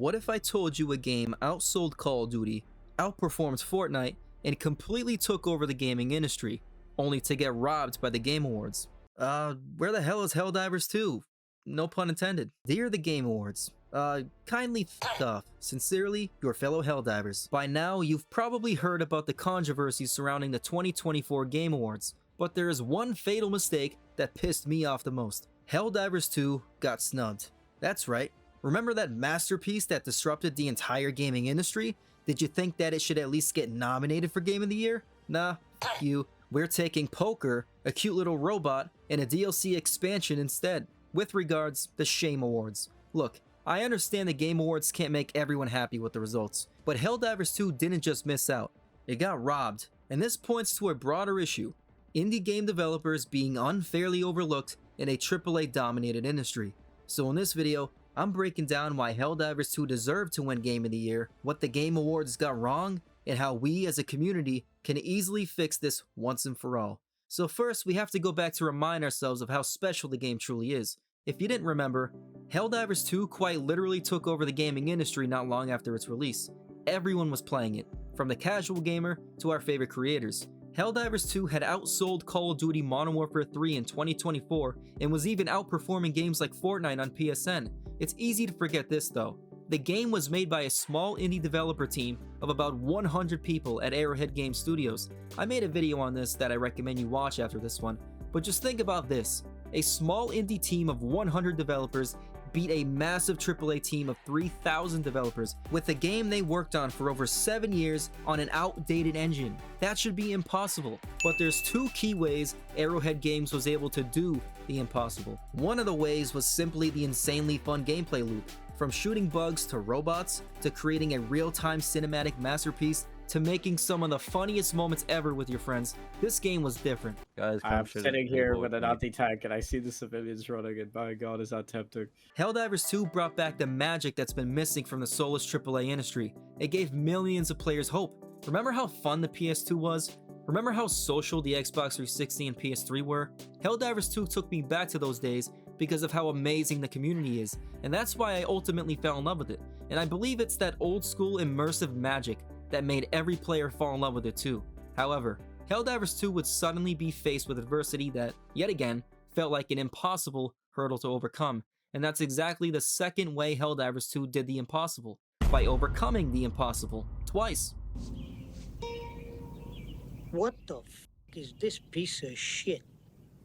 What if I told you a game outsold Call of Duty, outperformed Fortnite, and completely took over the gaming industry, only to get robbed by the Game Awards? Where the hell is Helldivers 2? No pun intended. Dear the Game Awards, kindly off. Sincerely, your fellow Helldivers. By now, you've probably heard about the controversy surrounding the 2024 Game Awards, but there is one fatal mistake that pissed me off the most. Helldivers 2 got snubbed. That's right. Remember that masterpiece that disrupted the entire gaming industry? Did you think that it should at least get nominated for Game of the Year? Nah, f you. We're taking Poker, a cute little robot, and a DLC expansion instead. With regards, the Shame Awards. Look, I understand the Game Awards can't make everyone happy with the results, but Helldivers 2 didn't just miss out. It got robbed, and this points to a broader issue. Indie game developers being unfairly overlooked in a AAA-dominated industry. So in this video, I'm breaking down why Helldivers 2 deserved to win Game of the Year, what the Game Awards got wrong, and how we as a community can easily fix this once and for all. So first, we have to go back to remind ourselves of how special the game truly is. If you didn't remember, Helldivers 2 quite literally took over the gaming industry not long after its release. Everyone was playing it, from the casual gamer to our favorite creators. Helldivers 2 had outsold Call of Duty Modern Warfare 3 in 2024 and was even outperforming games like Fortnite on PSN. It's easy to forget this though. The game was made by a small indie developer team of about 100 people at Arrowhead Game Studios. I made a video on this that I recommend you watch after this one, but just think about this. A small indie team of 100 developers beat a massive AAA team of 3,000 developers with a game they worked on for over 7 years on an outdated engine. That should be impossible, but there's two key ways Arrowhead Games was able to do the impossible. One of the ways was simply the insanely fun gameplay loop. From shooting bugs to robots, to creating a real-time cinematic masterpiece, to making some of the funniest moments ever with your friends, this game was different. Guys, I'm sitting here with an anti-tank and I see the civilians running and my god, is that tempting. Helldivers 2 brought back the magic that's been missing from the soulless AAA industry. It gave millions of players hope. Remember how fun the PS2 was? Remember how social the Xbox 360 and PS3 were? Helldivers 2 took me back to those days because of how amazing the community is, and that's why I ultimately fell in love with it. And I believe it's that old school immersive magic that made every player fall in love with it too. However, Helldivers 2 would suddenly be faced with adversity that, yet again, felt like an impossible hurdle to overcome. And that's exactly the second way Helldivers 2 did the impossible, by overcoming the impossible twice. What the f is this piece of shit?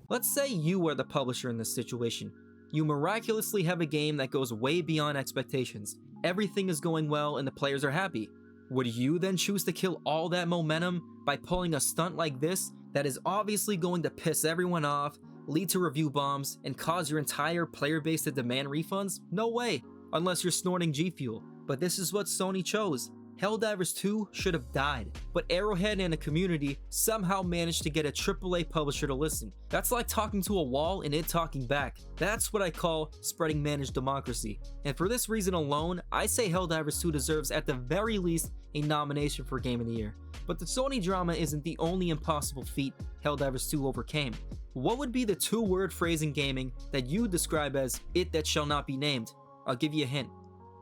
Let's say you are the publisher in this situation. You miraculously have a game that goes way beyond expectations. Everything is going well and the players are happy. Would you then choose to kill all that momentum by pulling a stunt like this that is obviously going to piss everyone off, lead to review bombs, and cause your entire player base to demand refunds? No way, unless you're snorting G Fuel. But this is what Sony chose. Helldivers 2 should have died, but Arrowhead and the community somehow managed to get a AAA publisher to listen. That's like talking to a wall and it talking back. That's what I call spreading managed democracy. And for this reason alone, I say Helldivers 2 deserves at the very least a nomination for Game of the Year. But the Sony drama isn't the only impossible feat Helldivers 2 overcame. What would be the two-word phrase in gaming that you describe as it that shall not be named? I'll give you a hint.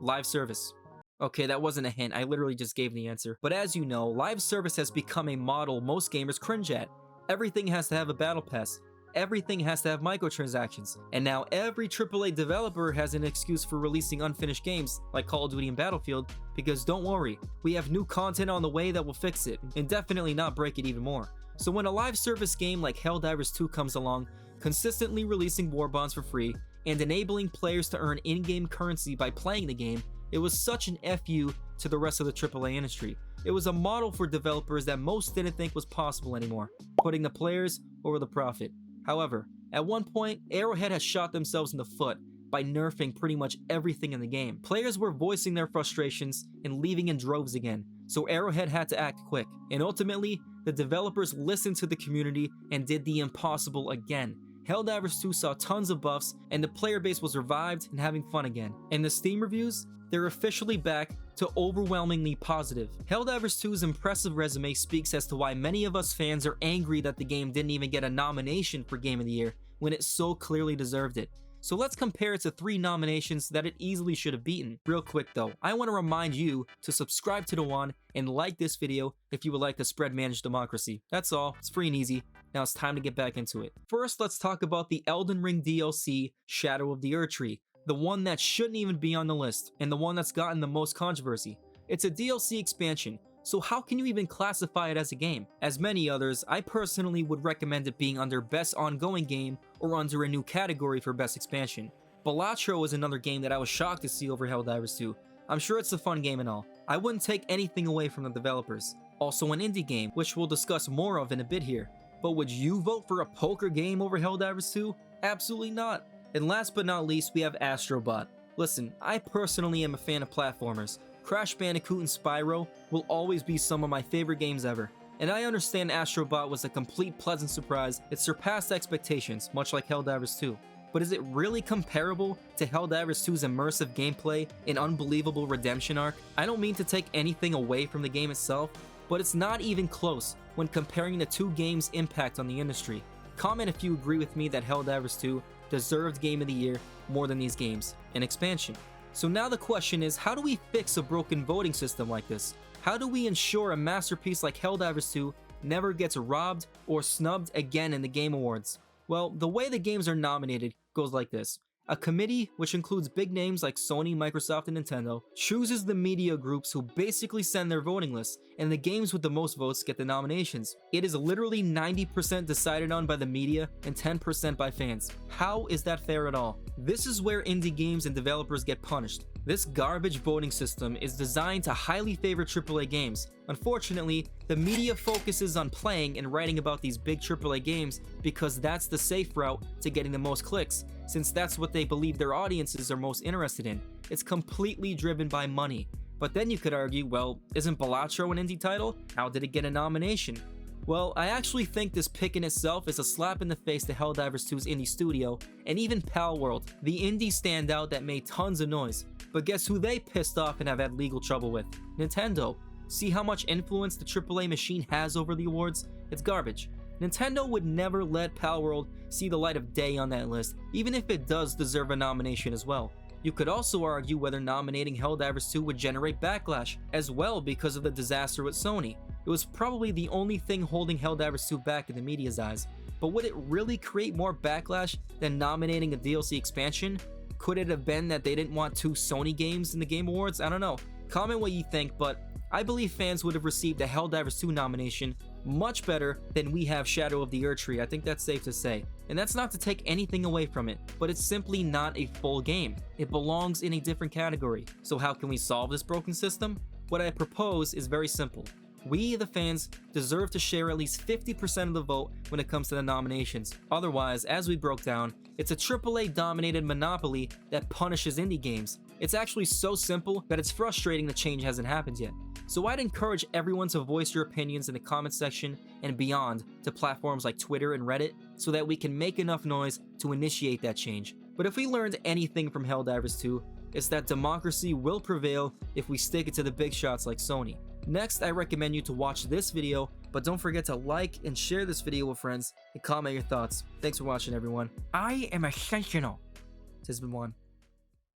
Live service. Okay, that wasn't a hint, I literally just gave the answer. But as you know, live service has become a model most gamers cringe at. Everything has to have a battle pass. Everything has to have microtransactions. And now every AAA developer has an excuse for releasing unfinished games like Call of Duty and Battlefield, because don't worry, we have new content on the way that will fix it, and definitely not break it even more. So when a live service game like Helldivers 2 comes along, consistently releasing war bonds for free, and enabling players to earn in-game currency by playing the game, it was such an FU to the rest of the AAA industry. It was a model for developers that most didn't think was possible anymore, putting the players over the profit. However, at one point, Arrowhead has shot themselves in the foot by nerfing pretty much everything in the game. Players were voicing their frustrations and leaving in droves again, so Arrowhead had to act quick. And ultimately, the developers listened to the community and did the impossible again. Helldivers 2 saw tons of buffs, and the player base was revived and having fun again. In the Steam reviews, they're officially back to overwhelmingly positive. Helldivers 2's impressive resume speaks as to why many of us fans are angry that the game didn't even get a nomination for Game of the Year when it so clearly deserved it. So let's compare it to 3 nominations that it easily should have beaten. Real quick though, I want to remind you to subscribe to the one and like this video if you would like to spread managed democracy. That's all, it's free and easy. Now it's time to get back into it. First, let's talk about the Elden Ring DLC, Shadow of the Erdtree, the one that shouldn't even be on the list, and the one that's gotten the most controversy. It's a DLC expansion, so how can you even classify it as a game? As many others, I personally would recommend it being under Best Ongoing Game or under a new category for Best Expansion. Balatro is another game that I was shocked to see over Helldivers 2. I'm sure it's a fun game and all. I wouldn't take anything away from the developers. Also an indie game, which we'll discuss more of in a bit here. But would you vote for a poker game over Helldivers 2? Absolutely not. And last but not least, we have Astro Bot. Listen, I personally am a fan of platformers. Crash Bandicoot and Spyro will always be some of my favorite games ever. And I understand Astro Bot was a complete pleasant surprise. It surpassed expectations, much like Helldivers 2. But is it really comparable to Helldivers 2's immersive gameplay and unbelievable redemption arc? I don't mean to take anything away from the game itself, but it's not even close when comparing the 2 games' impact on the industry. Comment if you agree with me that Helldivers 2 deserved Game of the Year more than these games, an expansion. So now the question is, how do we fix a broken voting system like this? How do we ensure a masterpiece like Helldivers 2 never gets robbed or snubbed again in the Game Awards? Well, the way the games are nominated goes like this. A committee, which includes big names like Sony, Microsoft, and Nintendo, chooses the media groups who basically send their voting lists, and the games with the most votes get the nominations. It is literally 90% decided on by the media and 10% by fans. How is that fair at all? This is where indie games and developers get punished. This garbage voting system is designed to highly favor AAA games. Unfortunately, the media focuses on playing and writing about these big AAA games because that's the safe route to getting the most clicks, since that's what they believe their audiences are most interested in. It's completely driven by money. But then you could argue, well, isn't Balatro an indie title? How did it get a nomination? Well, I actually think this pick in itself is a slap in the face to Helldivers 2's indie studio, and even Palworld, the indie standout that made tons of noise. But guess who they pissed off and have had legal trouble with? Nintendo. See how much influence the AAA machine has over the awards? It's garbage. Nintendo would never let Palworld see the light of day on that list, even if it does deserve a nomination as well. You could also argue whether nominating Helldivers 2 would generate backlash, as well because of the disaster with Sony. It was probably the only thing holding Helldivers 2 back in the media's eyes. But would it really create more backlash than nominating a DLC expansion? Could it have been that they didn't want 2 Sony games in the Game Awards? I don't know. Comment what you think, but I believe fans would have received a Helldivers 2 nomination much better than we have Shadow of the Erdtree. I think that's safe to say. And that's not to take anything away from it, but it's simply not a full game. It belongs in a different category. So how can we solve this broken system? What I propose is very simple. We, the fans, deserve to share at least 50% of the vote when it comes to the nominations. Otherwise, as we broke down, it's a AAA-dominated monopoly that punishes indie games. It's actually so simple that it's frustrating the change hasn't happened yet. So I'd encourage everyone to voice your opinions in the comment section and beyond to platforms like Twitter and Reddit so that we can make enough noise to initiate that change. But if we learned anything from Helldivers 2, it's that democracy will prevail if we stick it to the big shots like Sony. Next, I recommend you to watch this video, but don't forget to like and share this video with friends and comment your thoughts. Thanks for watching, everyone. I am a sentinel. This has been one.